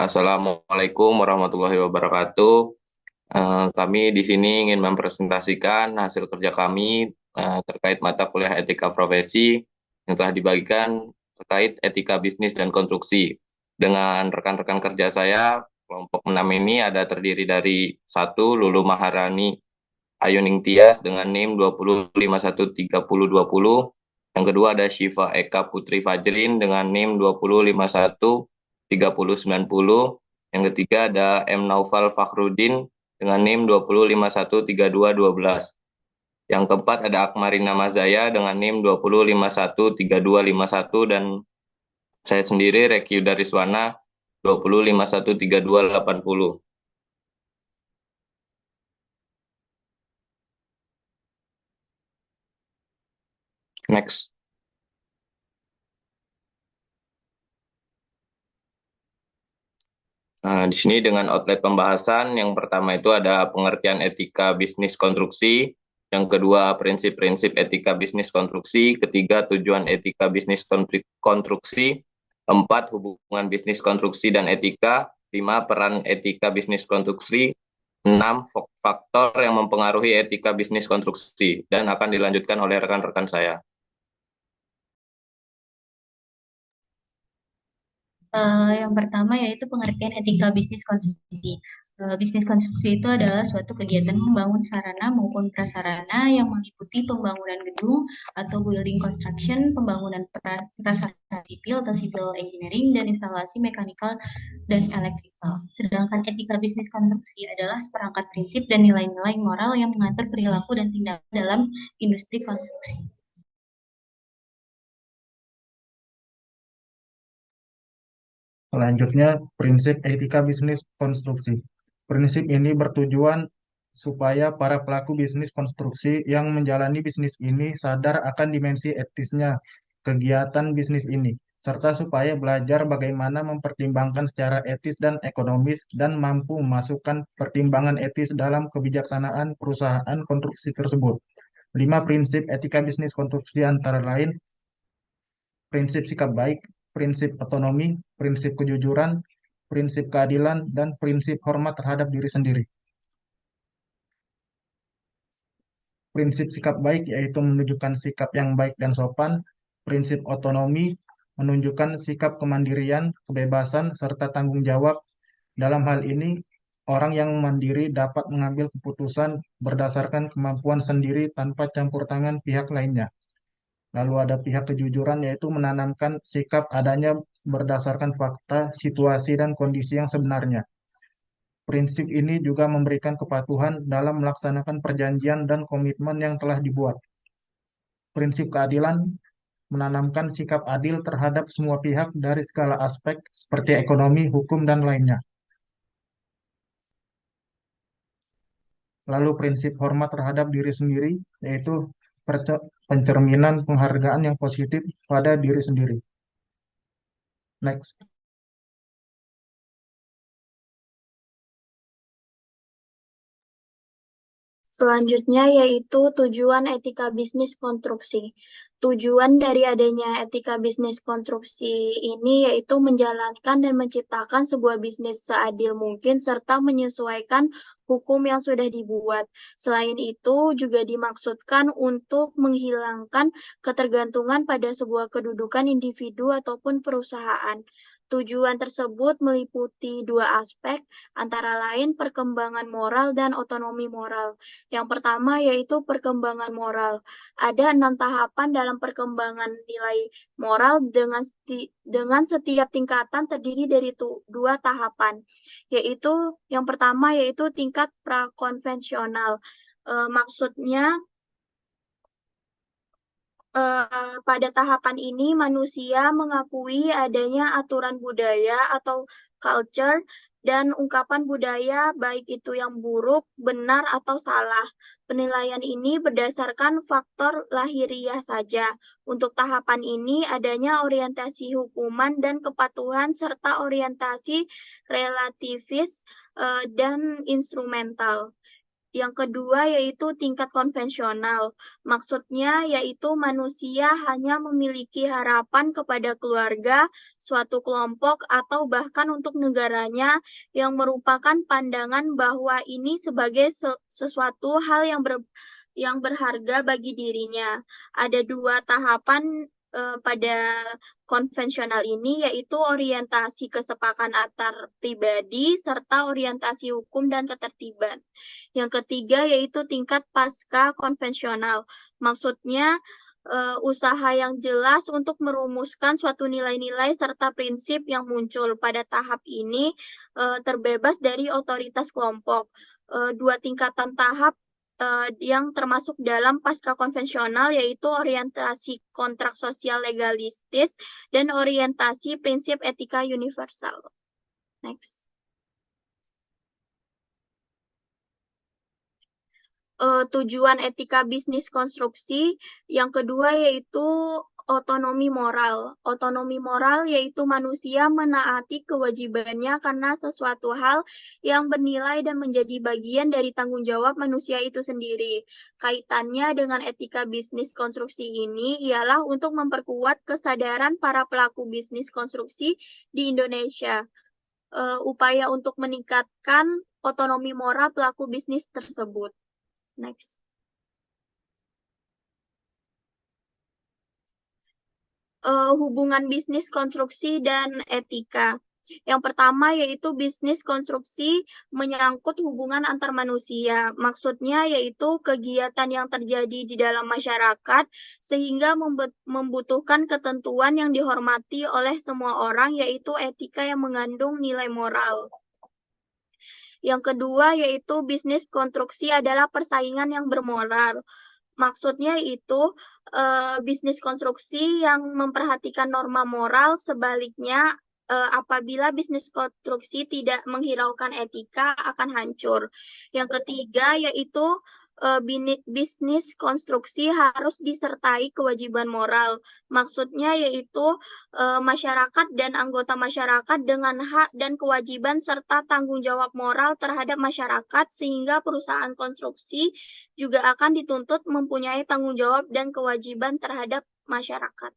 Assalamualaikum warahmatullahi wabarakatuh. Kami di sini ingin mempresentasikan hasil kerja kami terkait mata kuliah etika profesi yang telah dibagikan terkait etika bisnis dan konstruksi. Dengan rekan-rekan kerja saya, kelompok 6 ini ada terdiri dari satu Lulu Maharani Ayuning Tias dengan NIM 20513020. Yang kedua ada Syifa Eka Putri Fajrin dengan NIM 20513090. Yang ketiga ada M. Naufal Fakhrudin dengan NIM 20513212. Yang keempat ada Akmarina Mazaya dengan NIM 20513251 dan saya sendiri Reki Dariswana 20513280. Next. Di sini dengan outlet pembahasan, yang pertama itu ada pengertian etika bisnis konstruksi, yang kedua prinsip-prinsip etika bisnis konstruksi, ketiga tujuan etika bisnis konstruksi, empat hubungan bisnis konstruksi dan etika, lima peran etika bisnis konstruksi, enam faktor yang mempengaruhi etika bisnis konstruksi, dan akan dilanjutkan oleh rekan-rekan saya. Yang pertama yaitu pengertian etika bisnis konstruksi. Bisnis konstruksi itu adalah suatu kegiatan membangun sarana maupun prasarana yang meliputi pembangunan gedung atau building construction, pembangunan prasarana sipil atau civil engineering, dan instalasi mekanikal dan elektrikal. Sedangkan etika bisnis konstruksi adalah seperangkat prinsip dan nilai-nilai moral yang mengatur perilaku dan tindakan dalam industri konstruksi. Selanjutnya, prinsip etika bisnis konstruksi. Prinsip ini bertujuan supaya para pelaku bisnis konstruksi yang menjalani bisnis ini sadar akan dimensi etisnya kegiatan bisnis ini, serta supaya belajar bagaimana mempertimbangkan secara etis dan ekonomis dan mampu memasukkan pertimbangan etis dalam kebijaksanaan perusahaan konstruksi tersebut. 5 prinsip etika bisnis konstruksi antara lain prinsip sikap baik, prinsip otonomi, prinsip kejujuran, prinsip keadilan, dan prinsip hormat terhadap diri sendiri. Prinsip sikap baik yaitu menunjukkan sikap yang baik dan sopan. Prinsip otonomi menunjukkan sikap kemandirian, kebebasan, serta tanggung jawab. Dalam hal ini, orang yang mandiri dapat mengambil keputusan berdasarkan kemampuan sendiri tanpa campur tangan pihak lainnya. Lalu ada pihak kejujuran yaitu menanamkan sikap adanya berdasarkan fakta, situasi, dan kondisi yang sebenarnya. Prinsip ini juga memberikan kepatuhan dalam melaksanakan perjanjian dan komitmen yang telah dibuat. Prinsip keadilan menanamkan sikap adil terhadap semua pihak dari segala aspek seperti ekonomi, hukum, dan lainnya. Lalu prinsip hormat terhadap diri sendiri yaitu pencerminan penghargaan yang positif pada diri sendiri. Next. Selanjutnya yaitu tujuan etika bisnis konstruksi. Tujuan dari adanya etika bisnis konstruksi ini yaitu menjalankan dan menciptakan sebuah bisnis seadil mungkin serta menyesuaikan hukum yang sudah dibuat. Selain itu juga dimaksudkan untuk menghilangkan ketergantungan pada sebuah kedudukan individu ataupun perusahaan. Tujuan tersebut meliputi dua aspek, antara lain perkembangan moral dan otonomi moral. Yang pertama yaitu perkembangan moral. Ada 6 tahapan dalam perkembangan nilai moral dengan setiap tingkatan terdiri dari dua tahapan. Yaitu yang pertama yaitu tingkat prakonvensional. Maksudnya pada tahapan ini manusia mengakui adanya aturan budaya atau culture dan ungkapan budaya baik itu yang buruk, benar atau salah. Penilaian ini berdasarkan faktor lahiriah saja. Untuk tahapan ini adanya orientasi hukuman dan kepatuhan serta orientasi relativis dan instrumental. Yang kedua yaitu tingkat konvensional. Maksudnya yaitu manusia hanya memiliki harapan kepada keluarga, suatu kelompok, atau bahkan untuk negaranya yang merupakan pandangan bahwa ini sebagai sesuatu hal yang berharga bagi dirinya. Ada dua tahapan pada konvensional ini, yaitu orientasi kesepakatan antar pribadi serta orientasi hukum dan ketertiban. Yang ketiga yaitu tingkat pasca konvensional. Maksudnya usaha yang jelas untuk merumuskan suatu nilai-nilai serta prinsip yang muncul pada tahap ini terbebas dari otoritas kelompok. Dua tingkatan tahap yang termasuk dalam pasca konvensional yaitu orientasi kontrak sosial legalistis dan orientasi prinsip etika universal. Next. Tujuan etika bisnis konstruksi. Yang kedua yaitu otonomi moral. Otonomi moral yaitu manusia menaati kewajibannya karena sesuatu hal yang bernilai dan menjadi bagian dari tanggung jawab manusia itu sendiri. Kaitannya dengan etika bisnis konstruksi ini ialah untuk memperkuat kesadaran para pelaku bisnis konstruksi di Indonesia. Upaya untuk meningkatkan otonomi moral pelaku bisnis tersebut. Next. Hubungan bisnis konstruksi dan etika. Yang pertama yaitu bisnis konstruksi menyangkut hubungan antar manusia. Maksudnya yaitu kegiatan yang terjadi di dalam masyarakat sehingga membutuhkan ketentuan yang dihormati oleh semua orang, yaitu etika yang mengandung nilai moral. Yang kedua yaitu bisnis konstruksi adalah persaingan yang bermoral. Maksudnya itu bisnis konstruksi yang memperhatikan norma moral, sebaliknya apabila bisnis konstruksi tidak menghiraukan etika akan hancur. Yang ketiga yaitu bisnis konstruksi harus disertai kewajiban moral. Maksudnya yaitu masyarakat dan anggota masyarakat dengan hak dan kewajiban serta tanggung jawab moral terhadap masyarakat, sehingga perusahaan konstruksi juga akan dituntut mempunyai tanggung jawab dan kewajiban terhadap masyarakat.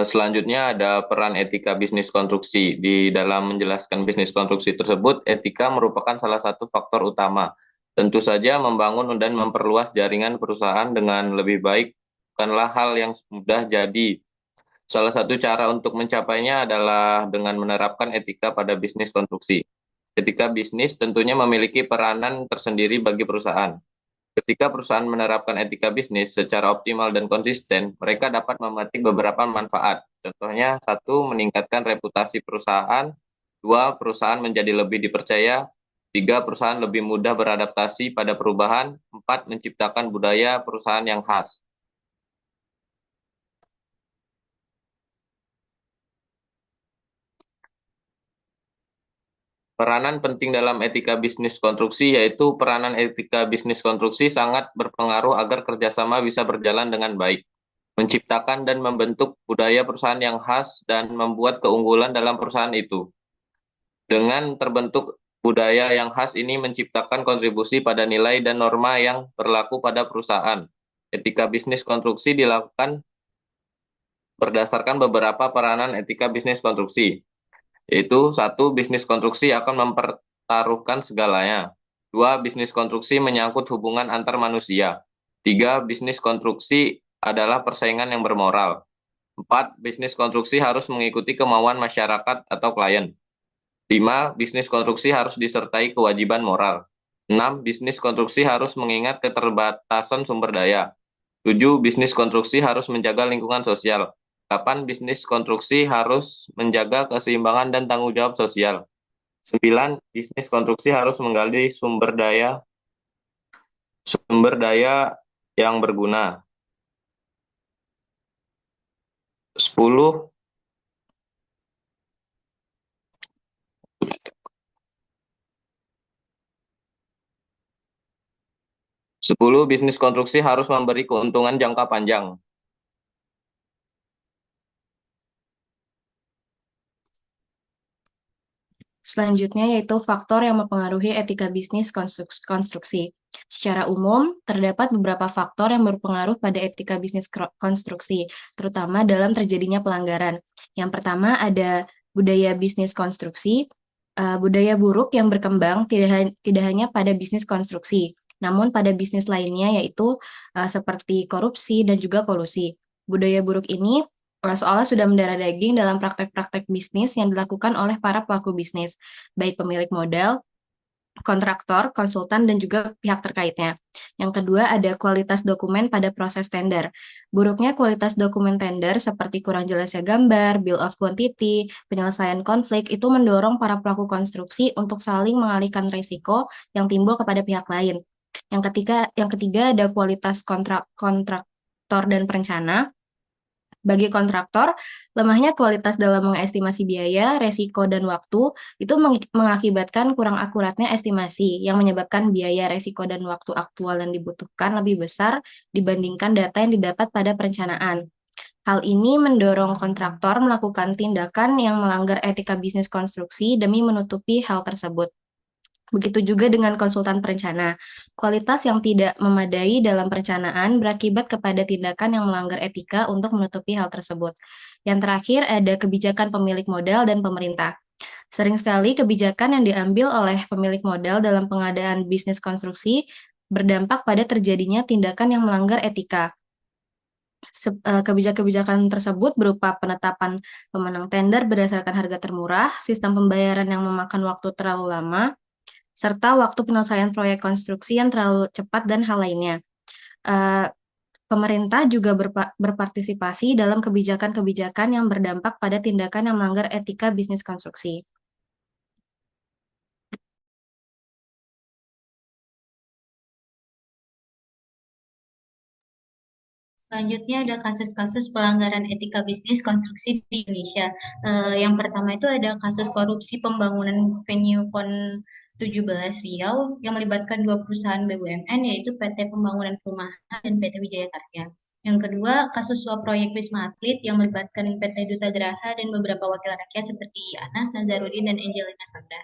Selanjutnya ada peran etika bisnis konstruksi. Di dalam menjelaskan bisnis konstruksi tersebut, etika merupakan salah satu faktor utama. Tentu saja membangun dan memperluas jaringan perusahaan dengan lebih baik bukanlah hal yang mudah jadi. Salah satu cara untuk mencapainya adalah dengan menerapkan etika pada bisnis konstruksi. Etika bisnis tentunya memiliki peranan tersendiri bagi perusahaan. Ketika perusahaan menerapkan etika bisnis secara optimal dan konsisten, mereka dapat memetik beberapa manfaat. Contohnya, 1, meningkatkan reputasi perusahaan, 2, perusahaan menjadi lebih dipercaya, 3, perusahaan lebih mudah beradaptasi pada perubahan, 4, menciptakan budaya perusahaan yang khas. Peranan penting dalam etika bisnis konstruksi yaitu peranan etika bisnis konstruksi sangat berpengaruh agar kerjasama bisa berjalan dengan baik, menciptakan dan membentuk budaya perusahaan yang khas, dan membuat keunggulan dalam perusahaan itu. Dengan terbentuk budaya yang khas ini menciptakan kontribusi pada nilai dan norma yang berlaku pada perusahaan. Etika bisnis konstruksi dilakukan berdasarkan beberapa peranan etika bisnis konstruksi. Yaitu 1, bisnis konstruksi akan mempertaruhkan segalanya. 2, bisnis konstruksi menyangkut hubungan antar manusia. 3, bisnis konstruksi adalah persaingan yang bermoral. 4, bisnis konstruksi harus mengikuti kemauan masyarakat atau klien. 5, bisnis konstruksi harus disertai kewajiban moral. 6, bisnis konstruksi harus mengingat keterbatasan sumber daya. 7, bisnis konstruksi harus menjaga lingkungan sosial. 8, bisnis konstruksi harus menjaga keseimbangan dan tanggung jawab sosial. 9, bisnis konstruksi harus menggali sumber daya yang berguna. 10, bisnis konstruksi harus memberi keuntungan jangka panjang. Selanjutnya yaitu faktor yang mempengaruhi etika bisnis konstruksi. Secara umum, terdapat beberapa faktor yang berpengaruh pada etika bisnis konstruksi, terutama dalam terjadinya pelanggaran. Yang pertama ada budaya bisnis konstruksi. Budaya buruk yang berkembang tidak hanya pada bisnis konstruksi, namun pada bisnis lainnya yaitu seperti korupsi dan juga kolusi. Budaya buruk ini seolah sudah mendarah daging dalam praktek-praktek bisnis yang dilakukan oleh para pelaku bisnis, baik pemilik modal, kontraktor, konsultan, dan juga pihak terkaitnya. Yang kedua ada kualitas dokumen pada proses tender. Buruknya kualitas dokumen tender seperti kurang jelasnya gambar, bill of quantity, penyelesaian konflik itu mendorong para pelaku konstruksi untuk saling mengalihkan risiko yang timbul kepada pihak lain. Yang ketiga ada kualitas kontraktor dan perencana. Bagi kontraktor, lemahnya kualitas dalam mengestimasi biaya, resiko, dan waktu itu mengakibatkan kurang akuratnya estimasi yang menyebabkan biaya, resiko, dan waktu aktual yang dibutuhkan lebih besar dibandingkan data yang didapat pada perencanaan. Hal ini mendorong kontraktor melakukan tindakan yang melanggar etika bisnis konstruksi demi menutupi hal tersebut. Begitu juga dengan konsultan perencana. Kualitas yang tidak memadai dalam perencanaan berakibat kepada tindakan yang melanggar etika untuk menutupi hal tersebut. Yang terakhir ada kebijakan pemilik modal dan pemerintah. Sering sekali kebijakan yang diambil oleh pemilik modal dalam pengadaan bisnis konstruksi berdampak pada terjadinya tindakan yang melanggar etika. Kebijakan-kebijakan tersebut berupa penetapan pemenang tender berdasarkan harga termurah, sistem pembayaran yang memakan waktu terlalu lama, serta waktu penyelesaian proyek konstruksi yang terlalu cepat dan hal lainnya. Pemerintah juga berpartisipasi dalam kebijakan-kebijakan yang berdampak pada tindakan yang melanggar etika bisnis konstruksi. Selanjutnya ada kasus-kasus pelanggaran etika bisnis konstruksi di Indonesia. Yang pertama itu ada kasus korupsi pembangunan venue PON 17 Riau yang melibatkan dua perusahaan BUMN yaitu PT Pembangunan Perumahan dan PT Wijaya Karya. Yang kedua, kasus suap proyek Wisma Atlet yang melibatkan PT Duta Geraha dan beberapa wakil rakyat seperti Anas, Nazarudin, dan Angelina Sonda.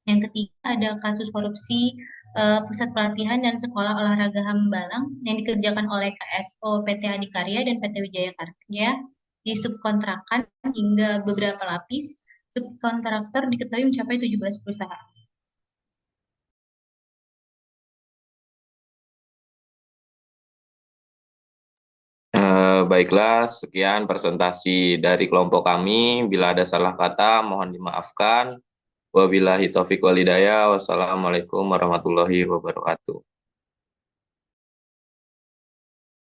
Yang ketiga ada kasus korupsi Pusat Pelatihan dan Sekolah Olahraga Hambalang yang dikerjakan oleh KSO PT Adikarya dan PT Wijaya Karya di subkontrakan hingga beberapa lapis. Subkontraktor diketahui mencapai 17 perusahaan. Baiklah, sekian presentasi dari kelompok kami. Bila ada salah kata, mohon dimaafkan. Wabillahi taufiq walhidayah. Wassalamualaikum warahmatullahi wabarakatuh.